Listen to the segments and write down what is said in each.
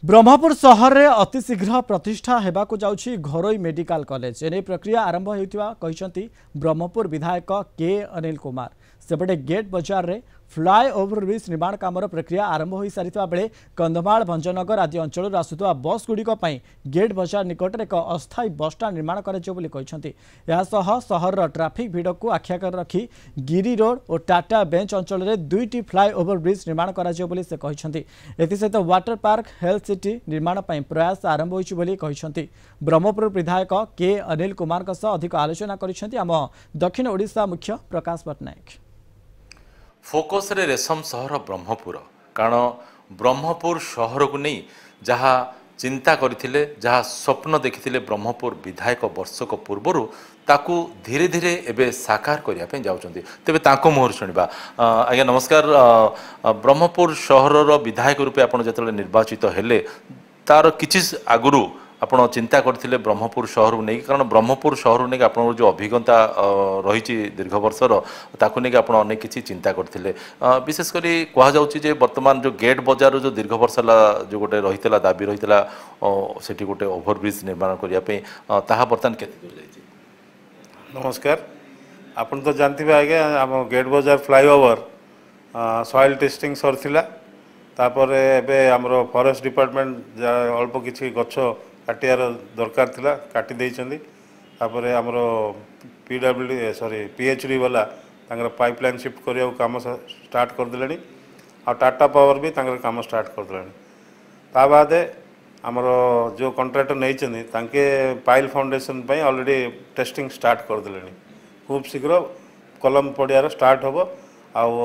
ब्रह्मपुर सहर में अतिशीघ्र प्रतिष्ठा होगाकू जाउछि घरोई मेडिकल कॉलेज एने प्रक्रिया आरंभ होइतिबा कहिसंती ब्रह्मपुर विधायक के अनिल कुमार सेपटे गेट बजार रे फ्लाई ओवर ब्रिज निर्माण कामर प्रक्रिया आरंभ हो सारिता बेले कंधमाल भंजनगर आदि अंचल आसुवा बस गुड़िक गेट बजार निकट एक अस्थायी बसस्टाण्ड निर्माण सहर ट्राफिक भिड़ को आख्याकर रखी गिरी रोड और टाटा बेंच अंचल में दुईटी फ्लाई ओवर ब्रिज निर्माण सहित वाटर पार्क हेल्थ सिटी निर्माण प्रयास आरंभ होती ब्रह्मपुर विधायक के अनिल कुमार अधिक आलोचना कर दक्षिण ओडिशा मुख्य प्रकाश पट्टनायक फोकस रे रेशम सहर ब्रह्मपुर कारण ब्रह्मपुर सहर को नहीं जहाँ चिंता करथिले जहाँ स्वप्न देखिथिले ब्रह्मपुर विधायक वर्षक पूर्वर ताकू धीरे धीरे एबे साकार करिया पे जाउचंती तेबे ताको मोहर सुनिबा आज्ञा नमस्कार ब्रह्मपुर सहर विधायक रूपे आपण जतले निर्वाचित हेले तार किछि आगुरु आपण चिंता करथिले ब्रह्मपुर सहर को नहीं कारण ब्रह्मपुर सहर नहीं आप जो अभिज्ञता रही दीर्घ वर्षर ताकू नहीं आप अनेक किसी चिंता करथिले विशेषकर कह जाउछि वर्तमान जो गेट बजार जो दीर्घ वर्ष जो गोटे रही दाबी रही सेठी गोटे ओभरब्रिज निर्माण करने ताहा बर्तमान केते नमस्कार आपण तो जानथिबे आगे आम गेट बजार फ्लाईओवर सॉइल टेस्टिंग सरथिला तापर एबे हमरो फॉरेस्ट डिपार्टमेंट अल्प किछि गछ काटियार दरकार थिला काटी देइछंदी तापर हमरो पीडब्ल्यू सॉरी पीएचडी वाला तांगर पाइपलाइन शिफ्ट करिया काम स्टार्ट कर देलेनी आ टाटा पावर भी तांगर काम स्टार्ट कर देलेनी ता बाद हमरो जो कॉन्ट्रैक्टर नैछंदी तांके पाइल फाउंडेशन पई ऑलरेडी टेस्टिंग स्टार्ट कर देलेनी खूब शीघ्र कलम पड़ियार स्टार्ट होबो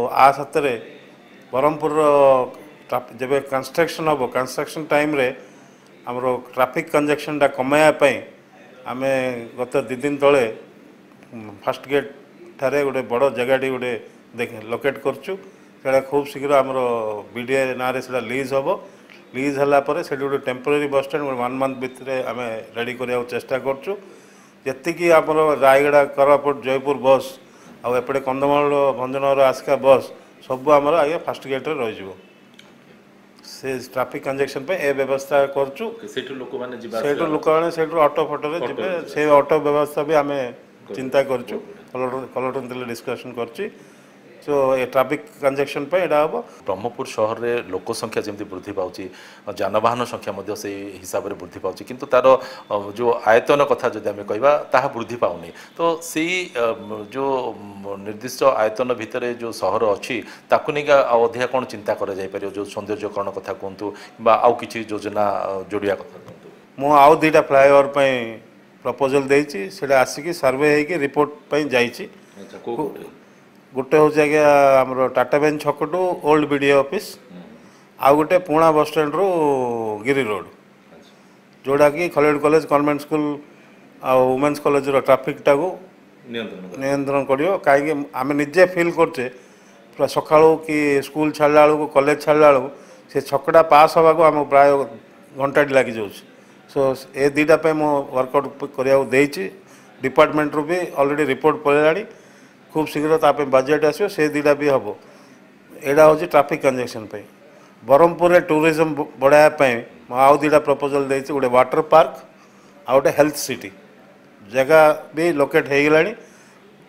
आ सतरे ब्रह्मपुर जब कंस्ट्रक्शन हम कंस्ट्रक्शन टाइम रे हमरो ट्रैफिक कंजेक्शन टा कमाया आम गत 2 दिन तले फास्ट गेट ठारे गोटे बड़ जगह गोटे लोकेट करचु खूब शीघ्र आमर बीडीए ना से लीज हम लीज है से गोटे टेम्पोरारी बस स्टैंड 1 मंथ भितर आम रेडी करने चेष्टा करचु जी आमर रायगड़ा कोरापुट जयपुर बस आउे कंधमाल भंजनगर आसिका बस सब आमर आगे फास्ट गेट रही से ट्रैफिक कंजेक्शन पे ए व्यवस्था करचु लोक मैंने ऑटो फोटो रे जिबे से ऑटो व्यवस्था भी आम चिंता करचु कलेक्टर डिस्कशन करची सो ए ट्रैफिक कंजेक्शन पे एडा हम ब्रह्मपुर सहर रे लोक संख्या जमी वृद्धि पाउची जानवाहन संख्या से हिसाब से वृद्धि पाउची किंतु तार जो आयतन कथा जदि आम कहबा ताहा वृद्धि पाउनी तो से जो निर्दिष्ट आयतन भितर जो सहर अच्छी ताकू नहीं अधिका कौन चिंता करा जाय परियो जो सौंदर्यकरण कथा कहतु बा आउ किछि योजना जोड़िया कथा कहतु मु आउ दुईटा फ्लाईओवर प्रपोजल देछि सेटा आसिकी सर्वे हेकी रिपोर्ट पई जाइछि गोटे हूँ आज्ञा आम टाटा बेंच छक टू ओल्ड बीडीए ऑफिस आउ गोटे पुणा बस स्टैंड रू गिरी रोड जोड़ा कि खलेड college convent school women's college रो ट्रैफिक टाको नियंत्रण करियो कहीं आम निजे फील करचे पूरा सका कि स्कूल छाड़ा बेलू कॉलेज छाड़ा बेलू से छकटा पास होगा आम प्राय घंटाटी लगी जाऊँ सो ए दुईटा मु वर्कआउट कराया डिपार्टमेंट रू भी ऑलरेडी रिपोर्ट पड़ेगा खूब शीघ्र ताप बजेट आसो से दुईटा भी हम यहाँ हूँ ट्रैफिक कंजेक्शन पे ब्रह्मपुर में टूरिज्म बढ़ावाई आउ दुईटा प्रपोजल दे गोटे वाटर पार्क आ गोटे हेल्थ सिटी जगह भी लोकेट हो गला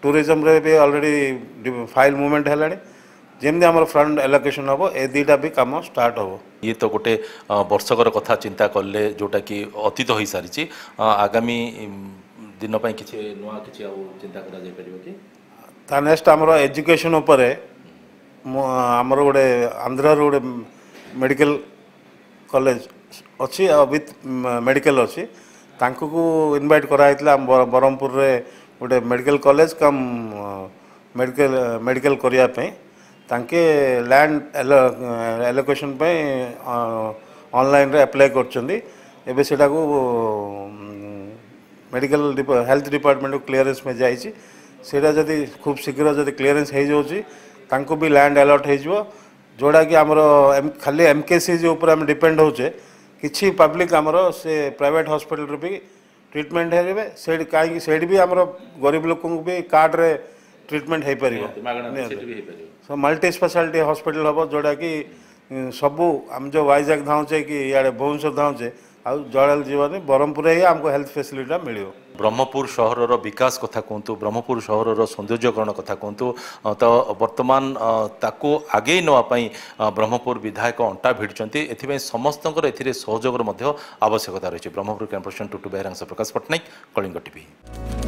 टूरिज्म रे भी ऑलरेडी फाइल मूवमेंट है जमी आम फंड एलोकेशन हम ए दुईटा भी कम स्टार्ट हम ये तो गोटे वर्षकर कथा चिंता कले जोटा कि अतीत हो सारी आगामी दिन किसी नुआ कि चिंता कर ता नेक्स्ट आमर एजुकेशन उपरे आमर गोटे आंध्र गोटे मेडिकल कॉलेज अच्छी विथ मेडिकल अच्छी तांको को इनवाइट कराइला ब्रह्मपुर रे गोटे मेडिकल कॉलेज कम मेडिकल करिया पे तांके लैंड एलोकेशन पे ऑनलाइन रे अप्लाई करछंदी एबे सेटा को मेडिकल हेल्थ डिपार्टमेंट को क्लियरेंस में जाइछि सेटा जदि खूब शीघ्र जदि क्लीयरेंस हो जाऊँ भी लैंड अलॉट हो जोड़ा कि आमर खाली एमकेसीजी ऊपर आम डिपेंड होचे किछि पब्लिक आमर से प्राइवेट हॉस्पिटल भी ट्रीटमेंट है से कहीं से भी आमर गरीब लोक भी कार्ड रे ट्रीटमेंट हो पार मल्टी स्पेशलिटी हॉस्पिटल हम जोड़ा कि सबू आम जो वाइजाग धाऊचे कि इे भुवनेश्वर धाऊचे आउ जल जीवन ब्रह्मपुर ही आमको हेल्थ फैसिलिटी मिल ब्रह्मपुर सहर विकास कथा कहतु ब्रह्मपुर सहर सौंदर्यकरण कथा कहतु तो वर्तमान ताको आगे नापी ब्रह्मपुर विधायक अंटा भिड़ुंट एथि समस्त सहयोग आवश्यकता रही ब्रह्मपुर कैंपस टुटू बेहरांश प्रकाश पट्टनायक कलिंग टीवी।